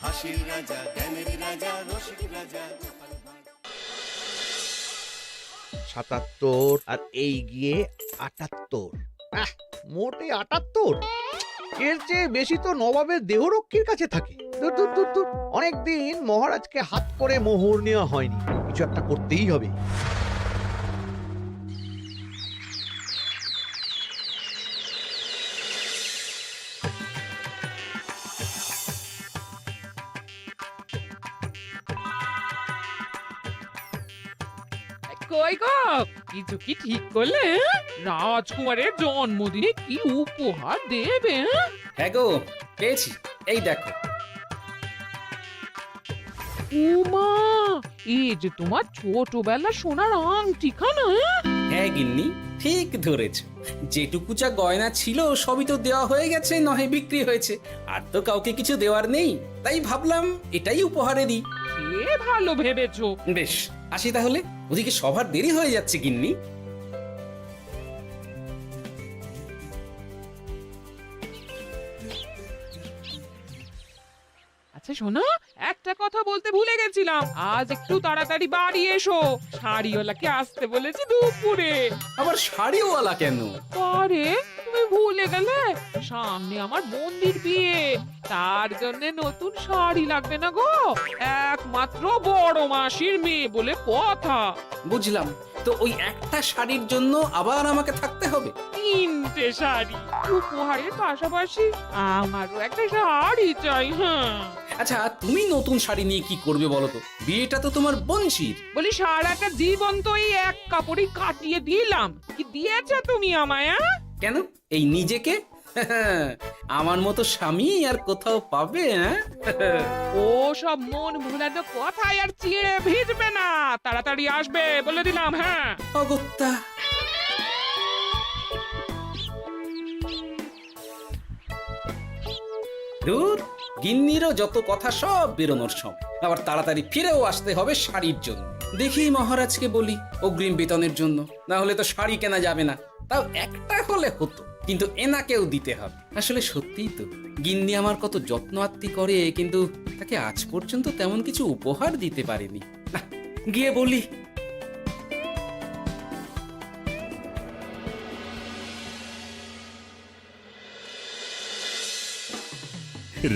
হাসির রাজা, জ্ঞানের রাজা, রসিক রাজা। ৭৭ আর এই গিয়ে ৭৮। মোটে ৭৮। এর চেয়ে বেশি তো নবাবের দেহরক্ষীর কাছে থাকে। দূর দূর দূর দূর। অনেকদিন মহারাজকে হাত করে মোহর নেওয়া হয়নি, কিছু একটা করতেই হবে। কই গো, কিছু কি ঠিক করলে? রাজকুমারের জন্মদিনে কি উপহার দেবে? হ্যাঁ গো, পেয়েছি, এই দেখো। উমা, এই যে তোমার ছোটবেলা সোনার আংটিখানা। হ্যাঁ গিন্নি, ঠিক ধরেছ। যেটুকু যা গয়না ছিল সবই তো দেওয়া হয়ে গেছে, নহে বিক্রি হয়েছে। আর তো কাউকে কিছু দেওয়ার নেই, তাই ভাবলাম এটাই উপহারে দিই। সে ভালো ভেবেছো। বেশ, আসি তাহলে। ওদিকে সবার দেরি হয়ে যাচ্ছে গিন্নি। আচ্ছা শোনো, একটা কথা বলতে ভুলে গেছিলাম। আজ একটু তাড়াতাড়ি বাড়ি এসো, শাড়িওয়ালাকে আসতে বলেছি দুপুরে। আবার শাড়িওয়ালা কেন? আরে তুমি ভুলে গেলে, সামনে আমার বোনদির বিয়ে, তার জন্য নতুন শাড়ি লাগবে না গো। একমাত্র বড় মাসির মেয়ে বলে কথা। বুঝলাম, তো ওই একটা শাড়ির জন্য আবার আমাকে থাকতে হবে? 3টে শাড়ি উপহারের পাশাপাশি আমারও একটা শাড়ি চাই। হ্যাঁ আচ্ছা, তুমি নতুন শাড়ি নিয়ে কি করবে বলো তো? বিয়েটা তো তোমার বংশীর। বলি, সারাটা জীবন তো এই এক কাপড়ই কাটিয়ে দিলাম, কি দিয়েছ তুমি আমায়? কেন, এই নিজেকে? আমার মতো স্বামী আর কোথাও পাবে? ও সব মন ভুলানো কথায় আর চিড়ে ভিজবে না, তাড়াতাড়ি আসবে বলে দিলাম। হ্যাঁ অগত্যা। দূর, গিন্নিরও যত কথা সব বেরোনোর সময়। আবার তাড়াতাড়ি ফিরেও আসতে হবে শাড়ির জন্য। দেখি মহারাজকে বলি অগ্রিম বেতনের জন্য, না হলে তো শাড়ি কেনা যাবে না। তাও একটা হলে হতো, কিন্তু এনাকেও দিতে হবে। আসলে সত্যিই তো, গিন্নি আমার কত যত্ন আত্তি করে, কিন্তু তাকে আজ পর্যন্ত তেমন কিছু উপহার দিতে পারেনি। না, গিয়ে বলি।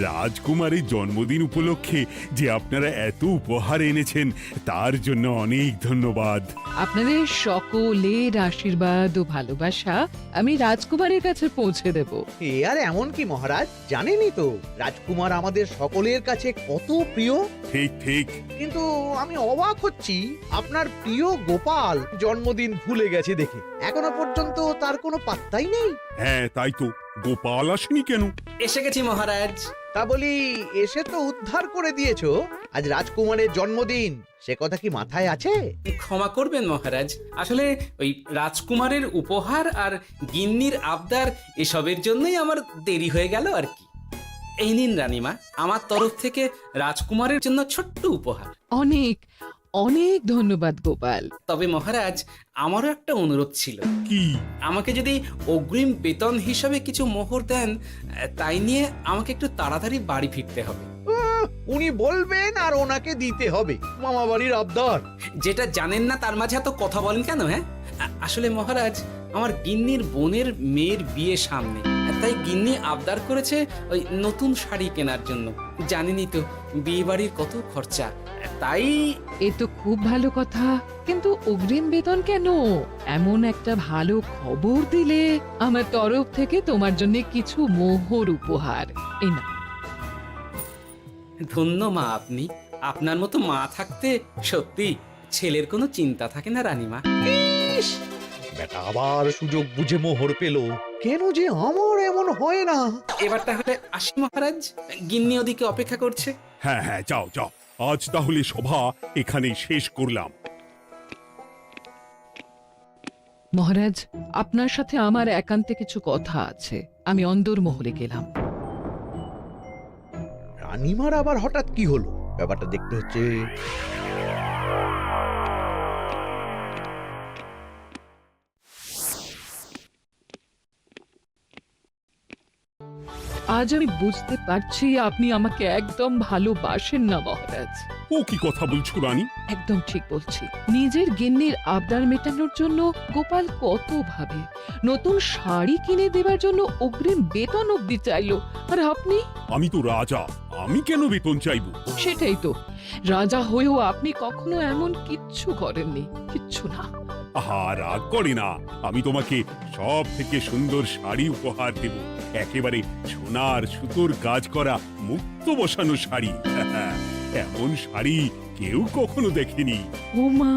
রাজকুমারের জন্মদিন উপলক্ষে যে আপনারা এত উপহার এনেছেন তার জন্য অনেক ধন্যবাদ। আপনাদের সকলের আশীর্বাদ ও ভালোবাসা আমি রাজকুমারের কাছে পৌঁছে দেব। এ আর এমন কি মহারাজ, জানেনই তো রাজকুমার আমাদের সকলের কাছে কত প্রিয়। ঠিক ঠিক। কিন্তু আমি অবাক হচ্ছি আপনার প্রিয় গোপাল জন্মদিন ভুলে গেছে দেখে। এখনো পর্যন্ত তার কোনো পাত্তাই নেই। হ্যাঁ তাই তো, গোপাল আসেনি কেন? এসে গেছি মহারাজ। তা বলি, এসে তো উদ্ধার করে দিয়েছো। আজ রাজকুমারের জন্মদিন, সে কথা কি মাথায় আছে? ক্ষমা করবেন মহারাজ, আসলে ওই রাজকুমারের উপহার আর গিন্নির আবদার এসবের জন্যই আমার দেরি হয়ে গেল আর কি। এই নিন রানীমা, আমার তরফ থেকে রাজকুমারের জন্য ছোট্ট উপহার। অনেক অনেক ধন্যবাদ গোপাল। তবে মহারাজ, আমারও একটা অনুরোধ ছিল। কি? আমাকে যদি অগ্রিম বেতন হিসাবে কিছু মোহর দেন, তাই নিয়ে আমাকে একটু তাড়াতাড়ি বাড়ি ফিরতে হবে। উনি বলবেন আর ওনাকে দিতে হবে, মামা বাড়ির আবদার। যেটা জানেন না তার মাঝে এত কথা বলেন কেন? হ্যাঁ, আসলে মহারাজ, আমার গিন্নির বোনের মেয়ের বিয়ে সামনে, তাই গিন্নি আবদার করেছে ওই নতুন শাড়ি কেনার জন্য। জানেনই তো বিয়ে বাড়ির কত খরচা, তাই। এ তো খুব ভালো কথা, কিন্তু অগ্রিম বেতন কেন? এমন একটা ভালো খবর দিলে আমার তরফ থেকে তোমার জন্য কিছু মোহর উপহার। এই নাও। ধন্য মা আপনি, আপনার মতো মা থাকতে সত্যি ছেলের কোনো চিন্তা থাকে না রানীমা। ইস, বেটা আবার সুযোগ বুঝে মোহর পেল। কেন যে আমার এমন হয় না। এবার তাহলে আসি মহারাজ, গিন্নি ওদিকে অপেক্ষা করছে। হ্যাঁ হ্যাঁ, যাও যাও, আজ তাহলে সভা এখানেই শেষ করলাম। মহারাজ, আপনার সাথে আমার একান্তে কিছু কথা আছে। আমি অন্দরমহলে গেলাম। রানীমার আবার হঠাৎ কি হলো, ব্যাপারটা দেখতে হচ্ছে। আজ আজ আমি বুঝতে পারছি আপনি আমাকে একদম ভালোবাসেন না মহারাজ। ও কি কথা বলছো রানী? একদম ঠিক বলছি। নিজের গিন্নির আবদার মেটানোর জন্য গোপাল কত ভাবে, নতুন শাড়ি কিনে দেবার জন্য অগ্রিম বেতন অব্দি চাইলো, আর আপনি? আমি তো রাজা, আমি কেন বেতন চাইবো? সেটাই তো, রাজা হয়েও আপনি কখনো এমন কিচ্ছু করেননি, কিচ্ছু না। আহা, রাগ করে না। আমি তোমাকে সব থেকে সুন্দর শাড়ি উপহার দেব, একেবারে সোনার সুতোর কাজ করা মুক্ত বসানো শাড়ি। এমন শাড়ি কেউ কখনো দেখেনি। ও মা,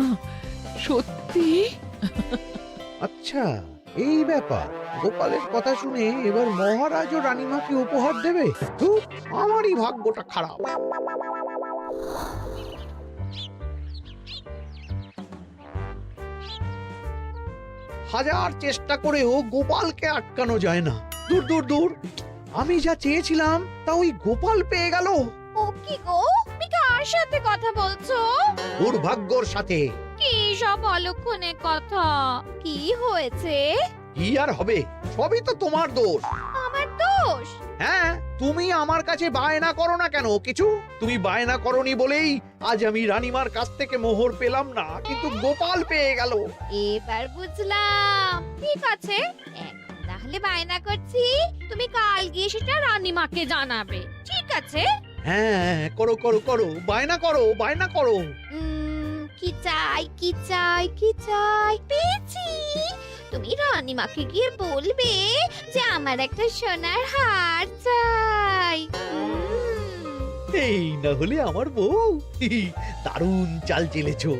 সত্যি? আচ্ছা, এই ব্যাপার। গোপালের কথা শুনে এবার মহারাজ ও রানীমাকে উপহার দেবে? ধুর, আমারই ভাগ্যটা খারাপ। হাজার চেষ্টা করেও গোপালকে আটকানো যায় না। দূর দূর দূর, আমি যা চেয়েছিলাম তা ওই গোপাল পেয়ে গেল। ও কি গো, তুমি কার সাথে কথা বলছো? দুর্ভাগ্যর সাথে। কি সব অলক্ষণে কথা? কি হয়েছে? কি আর হবে, সবই তো তোমার দোষ। আমার দোষ? হ্যাঁ, তুমি আমার কাছে বায়না করো না কেন কিছু? তুমি বায়না করনি বলেই আজ আমি রানীমার কাছ থেকে মোহর পেলাম না, কিন্তু গোপাল পেয়ে গেল। এবার বুঝলাম। ঠিক আছে, এখন তাহলে বায়না করছি, তুমি কাল গিয়ে সেটা রানীমাকে জানাবে, ঠিক আছে? হ্যাঁ, করো করো করো, বায়না করো, বায়না করো। কি চাই, কি চাই, কি চাই? পেয়েছি। তুমি রানীমাকে গিয়ে বলবে যে আমার একটা সোনার হার চাই। এই না হলে আমার বউ। দারুণ চাল চেলেছো।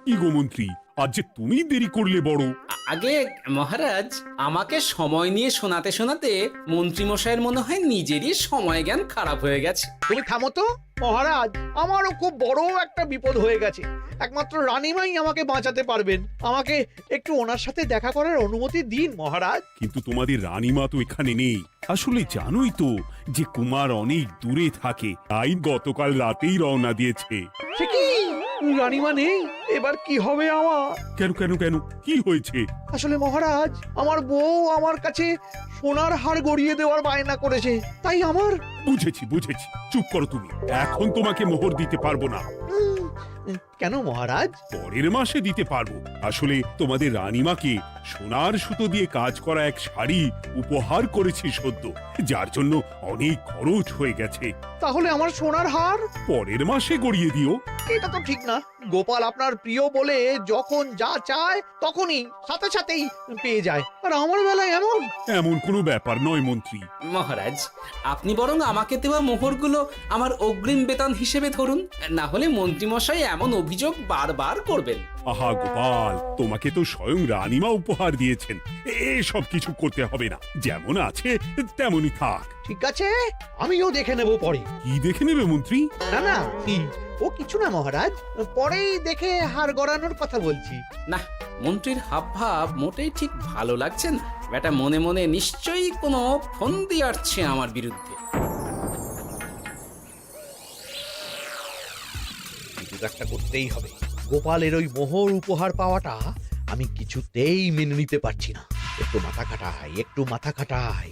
কি গো মন্ত্রী, আজ যে তুমি দেরি করলে বড়। আগে মহারাজ, আমাকে সময় নিয়ে শোনাতে শোনাতে মন্ত্রীমশাইয়ের মনে হয় নিজেরই সময় জ্ঞান খারাপ হয়ে গেছে। তুমি থামো তো মহারাজ, আমারও খুব বড় একটা বিপদ হয়ে গেছে। একমাত্র রানীমাই আমাকে বাঁচাতে পারবেন। আমাকে একটু ওনার সাথে দেখা করার অনুমতি দিন মহারাজ। কিন্তু তোমাদের রানীমা তো এখানে নেই। আসলে জানোই তো যে কুমার অনেক দূরে থাকে, তাই গতকাল রাতেই রওনা দিয়েছে। সে কি, রানীমা নেই? এবার কি হবে আমার? কেন কেন কেন, কি হয়েছে? আসলে মহারাজ, আমার বউ আমার কাছে সোনার হার গড়িয়ে দেওয়ার বায়না করেছে, তাই আমার। বুঝেছি বুঝেছি, চুপ করো তুমি। এখন তোমাকে মোহর দিতে পারবো না। কেন মহারাজ? পরের মাসে দিতে পারবো। আসলে তোমাদের রানীমাকে সোনার সুতো দিয়ে কাজ করা এক শাড়ি উপহার করেছি সদ্য, যার জন্য অনেক খরচ হয়ে গেছে। তাহলে আমার সোনার হার পরের মাসে গড়িয়ে দিও। এটা তো ঠিক না। গোপাল আপনার প্রিয় বলে যখন যা চায় তখনই সাথে সাথেই পেয়ে যায়, আর আমার বেলায় এমন। এমন কোনো ব্যাপার নয় মন্ত্রী। মহারাজ, আপনি বরং আমাকে দেওয়া মোহরগুলো আমার অগ্রিম বেতন হিসেবে ধরুন, না হলে মন্ত্রীমশাই এমন অভিযোগ বারবার করবেন। আহা গোপাল, তোমাকে তো স্বয়ং রানীমা উপহার দিয়েছেন, এসব কিছু করতে হবে না। যেমন আছে তেমনই থাক। ঠিক আছে, আমিও দেখে নেব পরে। কি দেখে নেবে মন্ত্রী? না না, ও কিছু না মহারাজ, পরেই দেখে হার গড়ানোর কথা বলছি। না, মন্ত্রীর হাবভাব মোটেই ঠিক ভালো লাগছে না। বেটা মনে মনে নিশ্চয়ই কোনো ফন্দি আসছে আমার বিরুদ্ধে। কিছু একটা করতেই হবে। গোপালের ওই মোহর উপহার পাওয়াটা আমি কিছুতেই মেনে নিতে পারছি না। একটু মাথা খাটাই, একটু মাথা খাটাই।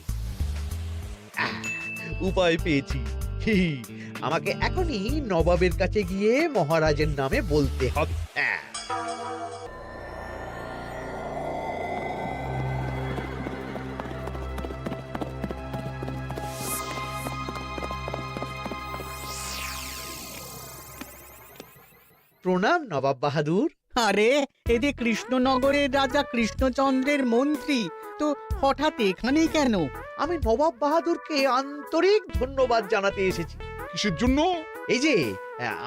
উপায় পেয়েছি। আমাকে এখনই নবাবের কাছে গিয়ে মহারাজের নামে বলতে হবে। প্রণাম নবাব বাহাদুর। আরে এ যে কৃষ্ণনগরের রাজা কৃষ্ণচন্দ্রের মন্ত্রী, তো হঠাৎ এখানেই কেন? আমি নবাব বাহাদুরকে আন্তরিক ধন্যবাদ জানাতে এসেছি। কিসের জন্য? এই যে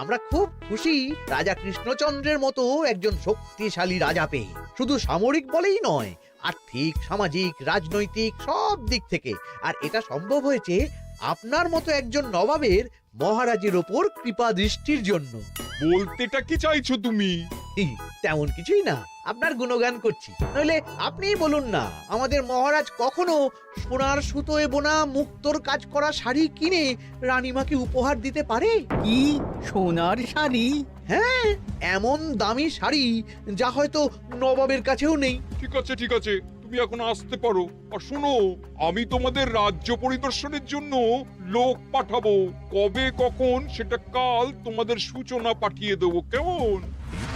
আমরা খুব খুশি রাজা কৃষ্ণচন্দ্রের মতো একজন শক্তিশালী রাজা পেয়ে। শুধু সামরিক বলেই নয়, আর্থিক, সামাজিক, রাজনৈতিক সব দিক থেকে। আর এটা সম্ভব হয়েছে আপনার মতো একজন নবাবের মহারাজের ওপর কৃপা দৃষ্টির জন্য। বলতেটা কি চাইছো তুমি? তেমন কিছুই না, আপনার গুণগান করছি। নইলে আপনিই বলুন না, আমাদের মহারাজ কখনো সোনার সুতোয় বোনা মুক্তোর কাজ করা শাড়ি কিনে রানীমাকে উপহার দিতে পারে? কি সোনার শাড়ি? হ্যাঁ, এমন দামি শাড়ি যা হয়তো নবাবের কাছেও নেই। ঠিক আছে ঠিক আছে, তুমি এখন আসতে পারো। আর শোনো, আমি তোমাদের রাজ্য পরিদর্শনের জন্য লোক পাঠাবো। কবে কখন সেটা কাল তোমাদের সূচনা পাঠিয়ে দেবো, কেমন?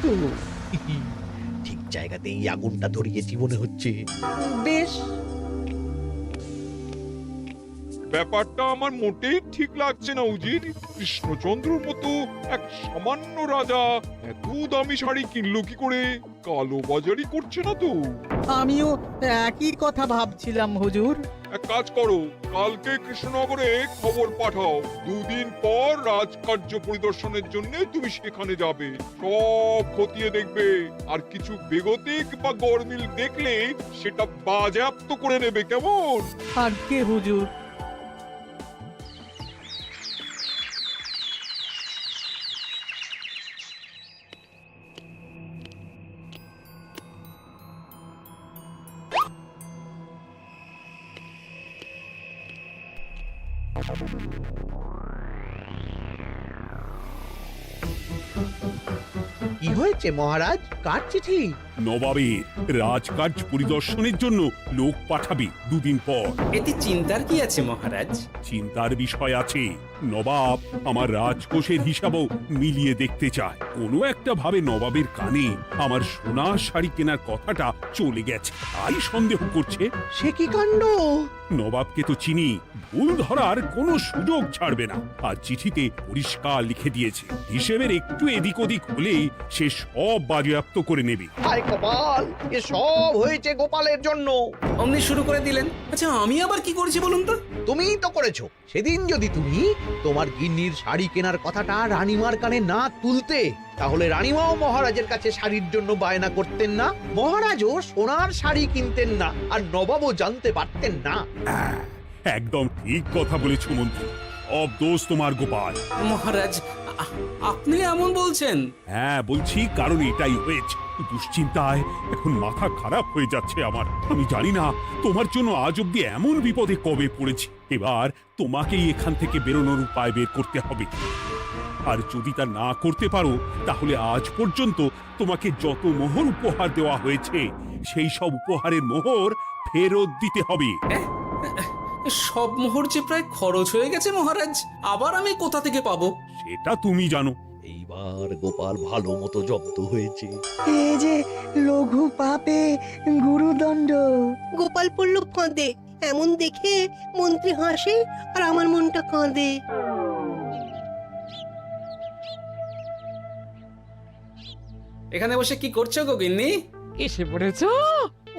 তো, ঠিক জায়গাতেই আগুনটা ধরিয়েছি মনে হচ্ছে। বেশ, ব্যাপারটা আমার মোটেই ঠিক লাগছে না উজির। কৃষ্ণচন্দ্রর মতো এক সামান্য রাজা এত দামি শাড়ি কিনলো কি করে? কালো বাজারি করছে না তো? আমিও একই কথা ভাবছিলাম হুজুর। এক কাজ করো, কালকে কৃষ্ণনগরে খবর পাঠাও। 2 দিন পর রাজকার্য পরিদর্শনের জন্য তুমি সেখানে যাবে। সব খতিয়ে দেখবে, আর কিছু বেগতিক বা গরমিল দেখলে সেটা বাজেয়াপ্ত করে নেবে, কেমন? আজ্ঞে হুজুর। কি হয়েছে মহারাজ? কার চিঠি? নবাবের রাজকার্য পরিদর্শনের জন্য লোক পাঠাবে 2 দিন পর। এতে চিন্তার কি আছে মহারাজ? চিন্তার বিষয় আছে। নবাব আমার রাজকোষের হিসাবও মিলিয়ে দেখতে চায়। কোনো একটা ভাবে নবাবের কানে আমার সোনার শাড়ি কেনার কথাটা চলে গেছে, তাই সন্দেহ করছে। সে কি কাণ্ড! নবাবকে তো চিনি, ভুল ধরার কোনো সুযোগ ছাড়বে না। আর চিঠিতে পরিষ্কার লিখে দিয়েছে, হিসেবের একটু এদিক ওদিক হলেই সে সব বাজেয়াপ্ত করে নেবে। হায় কপাল, এ সব হয়েছে গোপালের জন্য। অমনি শুরু করে দিলেন। আচ্ছা, আমি আবার কি করেছি বলুন তো? তুমিই তো করেছো। সেদিন যদি তুমি তোমার গিন্নির শাড়ি কেনার কথাটা রানীমার কানে না তুলতে, তাহলে রানীমাও মহারাজের কাছে শাড়ির জন্য বায়না করতেন না, মহারাজও সোনার শাড়ি কিনতেন না, আর নবাবও জানতে পারতেন না। একদম ঠিক কথা বলেছ মন্ত্রী, সব দোষ তোমার গোপাল। মহারাজ, আপনি এমন বলছেন? হ্যাঁ বলছি, কারণ এটাই হয়েছে। দুশ্চিন্তায় এখন মাথা খারাপ হয়ে যাচ্ছে আমার। আমি জানি না তোমার জন্য আজ অব্দি এমন বিপদে কবে পড়েছি। এবার তোমাকেই এখান থেকে বেরোনোর উপায় বের করতে হবে। আর যদি তা না করতে পারো, তাহলে আজ পর্যন্ত তোমাকে যত মোহর উপহার দেওয়া হয়েছে সেই সব উপহারের মোহর ফেরত দিতে হবে। সব মোহর যে প্রায় খরচ হয়ে গেছে মহারাজ, আবার আমি কোথা থেকে পাবো? সেটা তুমি জানো। এইবার গোপাল ভালো মতো জব্দ হয়েছে। এই যে লঘু পাপে গুরুদণ্ড। গোপাল পড়ল ফাঁদে। এমন দেখে মন্ত্রী হাসে আর আমার মনটা কাঁদে। এখানে বসে কি করছো গো গিন্নি? এসে পড়েছো?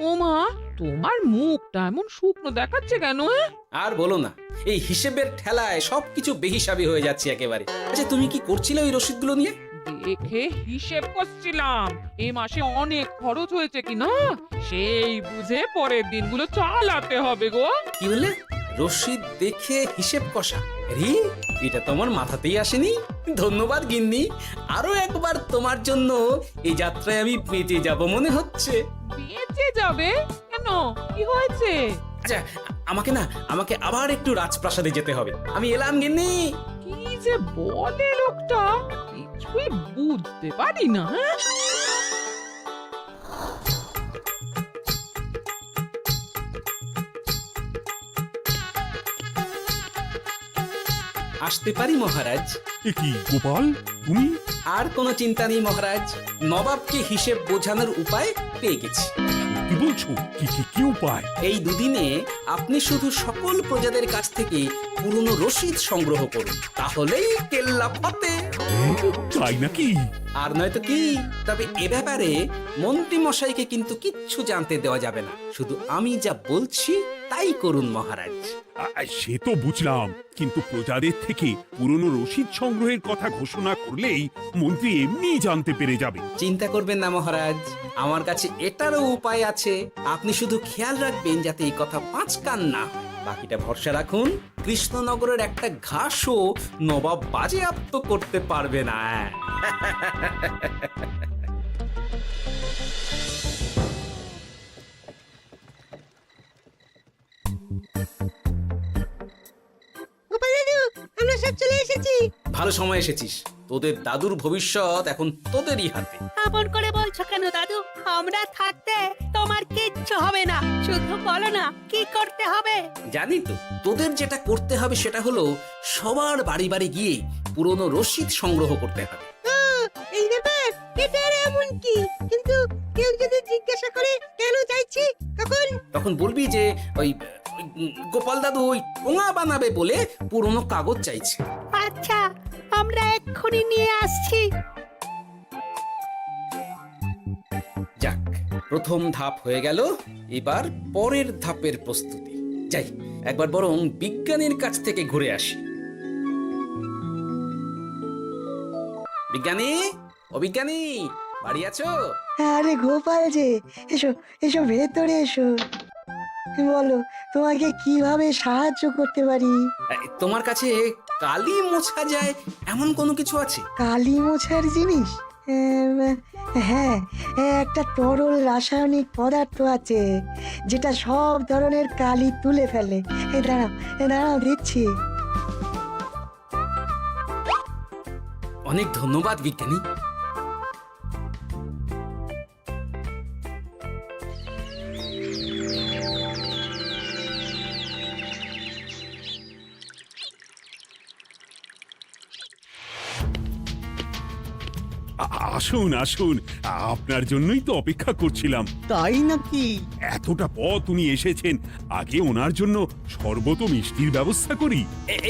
ও মা, তোমার মুখটা এমন শুকনো দেখাচ্ছে কেন? আর বলো না, এই হিসেবের ঠেলায় সবকিছু বেহিসাবি হয়ে যাচ্ছে একেবারে। আচ্ছা, তুমি কি করছিলে ওই রসিদগুলো নিয়ে? দেখে হিসেব করছিলাম এই মাসে অনেক খরচ হয়েছে কিনা, সেই বুঝে পরের দিনগুলো চালাতে হবে গো। কি বলে? রসিদ দেখে হিসেব কষা? রি, এটা তোমার মাথাতেই আসেনি। ধন্যবাদ গিন্নি, আরো একবার তোমার জন্য এই যাত্রায় আমি বেঁচে যাব মনে হচ্ছে। বেঁচে যাবে কেন? কি হয়েছে? আচ্ছা, আমাকে আবার একটু রাজপ্রাসাদে যেতে হবে। আমি এলাম গিন্নি। কি যে বলে লোকটা, কিছুই বুঝতে পারি না। আসতে পারি মহারাজ? এ কি গোপাল, তুমি? আর কোনো চিন্তা নেই মহারাজ, নবাবকে হিসেব বোঝানোর উপায় পেয়ে গেছি। কি বলছো? কি উপায়? এই দুদিনে আপনি শুধু সকল প্রজাদের কাছ থেকে পুরনো রসিদ সংগ্রহ করুন, তাহলেই কেল্লা ফতে। তাই নাকি? আর নয়তো কি? তবে এ ব্যাপারে মন্ত্রী মশাইকে কিন্তু কিচ্ছু জানতে দেওয়া যাবে না। শুধু আমি যা বলছি তাই করুন মহারাজ। সে তো বুঝলাম, কিন্তু প্রজাদের থেকে পুরনো রসিদ সংগ্রহের কথা ঘোষণা করলেই মন্ত্রী এমনি জানতে পেরে যাবে। চিন্তা করবেন না মহারাজ, আমার কাছে এটারও উপায় আছে। আপনি শুধু খেয়াল রাখবেন যাতে এই কথা 5 কান না হয়। বাকিটা ভরসা রাখুন, কৃষ্ণনগরের একটা ঘাসও নবাব বাজেয়াপ্ত করতে পারবে না। গোপাল দাদু, আমরা সব চলে এসেছি। ভালো সময় এসেছিস। তোদের দাদুর ভবিষ্যৎ এখন তোদেরই হাতে। এমন করে বলছো কেন দাদু? আমরা থাকতে তোমার কিচ্ছু হবে না, শুধু বলো না কি করতে হবে। জানি তো, তোদের যেটা করতে হবে সেটা হলো সবার বাড়ি বাড়ি গিয়ে পুরনো রসিদ সংগ্রহ করতে হবে। এই ব্যাপার, এটা আর এমন কি? কিন্তু কেউ যদি জিজ্ঞাসা করে কেন চাইছি, তখন বলবি যে ওই গোপাল দাদু ওই টোঙা বানাবে বলে পুরনো কাগজ চাইছে। আচ্ছা, আমরা এক্ষুনি নিয়ে আসছি। যাক, প্রথম ধাপ হয়ে গেল, এবার পরের ধাপের প্রস্তুতি। যাই, একবার বরং বিজ্ঞানীর কাছ থেকে ঘুরে আসি। বিজ্ঞানী, ও বিজ্ঞানী, বাড়ি আছো? আরে গোপাল যে, এসো এসো ভেতরে এসো। বলো, তোমাকে কিভাবে সাহায্য করতে পারি? তোমার কাছে কালি মোছা যায় এমন কোনো কিছু আছে? কালি মোছার জিনিস? হ্যাঁ, একটা তরল রাসায়নিক পদার্থ আছে যেটা সব ধরনের কালি তুলে ফেলে। দাঁড়াও দিচ্ছি। অনেক ধন্যবাদ বিজ্ঞানী। আসুন আসুন, আপনার জন্যই তো অপেক্ষা করছিলাম। তাই নাকি? এতটা পথ উনি এসেছেন, আগে ওনার জন্য শরবত ও মিষ্টির ব্যবস্থা করি।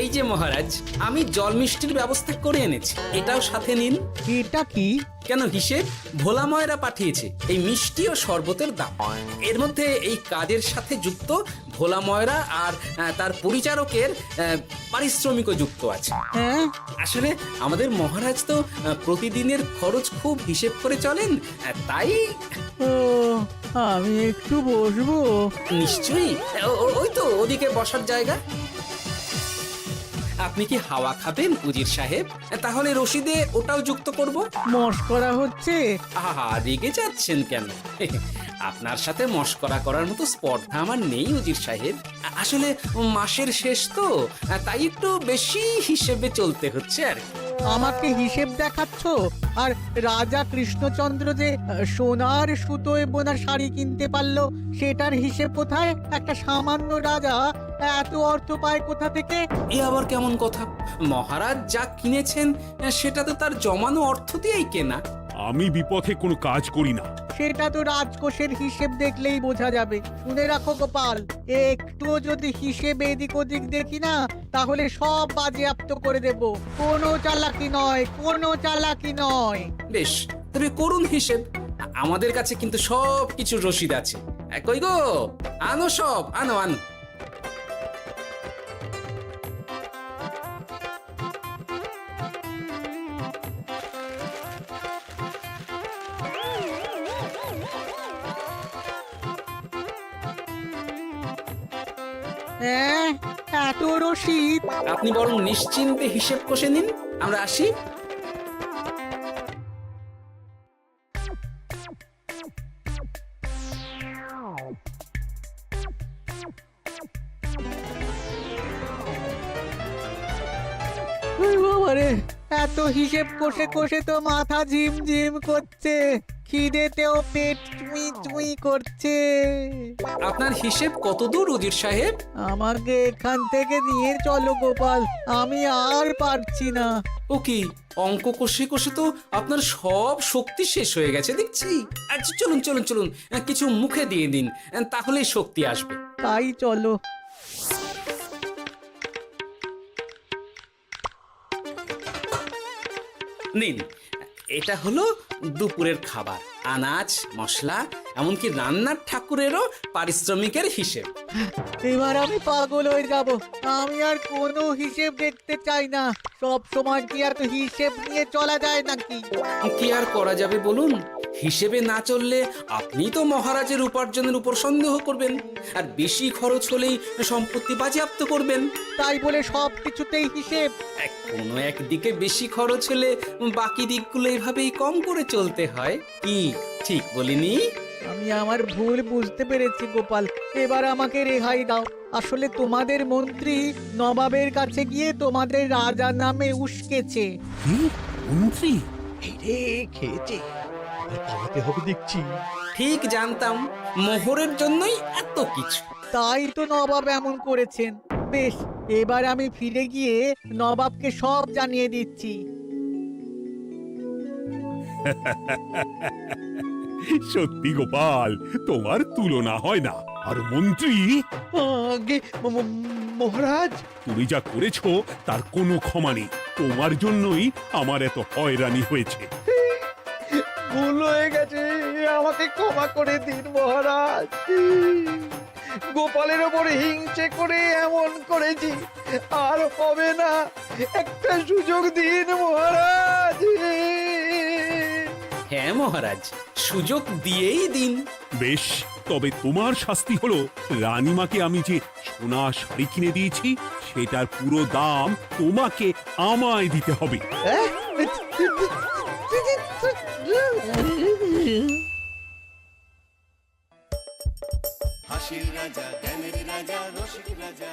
এই যে মহারাজ, আমি জল মিষ্টির ব্যবস্থা করে এনেছি, এটাও সাথে নিন। এটা কি? কেন, হিসেব ভোলা ময়রা পাঠিয়েছে এই মিষ্টি ও শরবতের দাম। এর মধ্যে এই কাজের সাথে যুক্ত ভোলা ময়রা আর তার পরিচারকের পারিশ্রমিকও যুক্ত আছে। হ্যাঁ, আসলে আমাদের মহারাজ তো প্রতিদিনের খরচ খুব হিসেব করে চলেন, তাই। ও, আমি একটু বসবো? নিশ্চয়ই, ওই তো ওদিকে বসার জায়গা। আপনি কি হাওয়া খাবেন উজির সাহেব? তাহলে রশিদে ওটাও যুক্ত করব। মশকরা হচ্ছে? আহা, রেগে যাচ্ছেন কেন? আপনার সাথে মশকরা করার মতো স্পর্ধা আমার নেই উজির সাহেব। আসলে মাসের শেষ তো, তাই একটু বেশি হিসেবে চলতে হচ্ছে আর কি। আমাকে হিসেব দেখাচ্ছ? আর রাজা কৃষ্ণচন্দ্র যে সোনার সুতোয় বোনা শাড়ি কিনতে পারলো, সেটার হিসেব কোথায়? একটা সামান্য রাজা এত অর্থ পায় কোথা থেকে? এ আবার কেমন কথা? মহারাজ যা কিনেছেন সেটা তো তার জমানো অর্থ দিয়েই কেনা। আমি বিপথে কোনো কাজ করি না। সেটা তো রাজকোষের হিসেব দেখলেই বোঝা যাবে। শুনে রাখো গোপাল, একটু যদি হিসেব এদিক ওদিক দেখি না, তাহলে সব বাজেয়াপ্ত করে দেব। কোনো চালাকি নয়, কোনো চালাকি নয়। বেশ, তবে করুন হিসেব। আমাদের কাছে কিন্তু সব কিছুর রসিদ আছে। কই গো, আনো সব, আনো আনো। হ্যাঁ, এত রসিদ? আপনি বরং নিশ্চিন্তে হিসেব কষে নিন, আমরা আসি। বাবারে, এত হিসেব কষে কষে তো মাথা ঝিমঝিম করছে, খিদেতেও পেট চুই চুই করছে। আপনার হিসেব কত দূর উজির সাহেব? আমাকে এখান থেকে নিয়ে চলো গোপাল, আমি আর পারছি না। ও কি, অঙ্ক কষে কষে তো আপনার সব শক্তি শেষ হয়ে গেছে দেখছি। আচ্ছা চলুন চলুন চলুন, কিছু মুখে দিয়ে দিন, তাহলেই শক্তি আসবে। তাই চলো। নিন, এটা হলো দুপুরের খাবার, আনাজ মশলা এমনকি রান্নার ঠাকুরেরও পারিশ্রমিকের হিসেব। এবার আমি পাগল হয়ে যাব। আমি আর কোনো হিসেব দেখতে চাই না। সব সময় কি আর হিসেব নিয়ে চলা যায় নাকি? কি আর করা যাবে বলুন? হিসেবে না চললে আপনি তো মহারাজের উপার্জনের উপর সন্দেহ করবেন, আর বেশি খরচ হলেই সম্পত্তি বাজেয়াপ্ত করবেন। তাই বলে সব কিছুতেই হিসেব? কোনো একদিকে বেশি খরচ হলে বাকি দিকগুলো এভাবেই কম করে চলতে হয়। কি ঠিক বলিনি? আমি আমার ভুল বুঝতে পেরেছি গোপাল, এবার আমাকে রেহাই দাও। আসলে তোমাদের মন্ত্রী নবাবের কাছে গিয়ে তোমাদের রাজা নামে উস্কেছে। কি মন্ত্রী? এই রে খেয়েছে, আর পালাতে হবে দেখছি। ঠিক জানতাম মোহরের জন্যই এত কিছু। তাই তো নবাব এমন করেছেন। বেশ, এবার আমি ফিরে গিয়ে নবাবকে সব জানিয়ে দিচ্ছি। সত্যি গোপাল, তোমার তুলনা হয় না। আর মন্ত্রী, আগে মহারাজ, তুমি যা করেছো তার কোনো ক্ষমা নেই। তোমার জন্যই আমার এত হয়রানি হয়েছে। ভুল হয়ে গেছে, আমাকে ক্ষমা করে দিন মহারাজ। গোপালের ওপরে হিংসে করে এমন করেছি, আর হবে না। একটা সুযোগ দিন মহারাজ। হ্যাঁ মহারাজ, সুযোগ দিয়েই দিন। বেশ, তবে তোমার শাস্তি হলো রানীমাকে আমি যে সোনা শাড়ি কিনে দিয়েছি সেটার পুরো দাম তোমাকে আমায় দিতে হবে। হাসির রাজা জ্ঞানের রাজা রসিক রাজা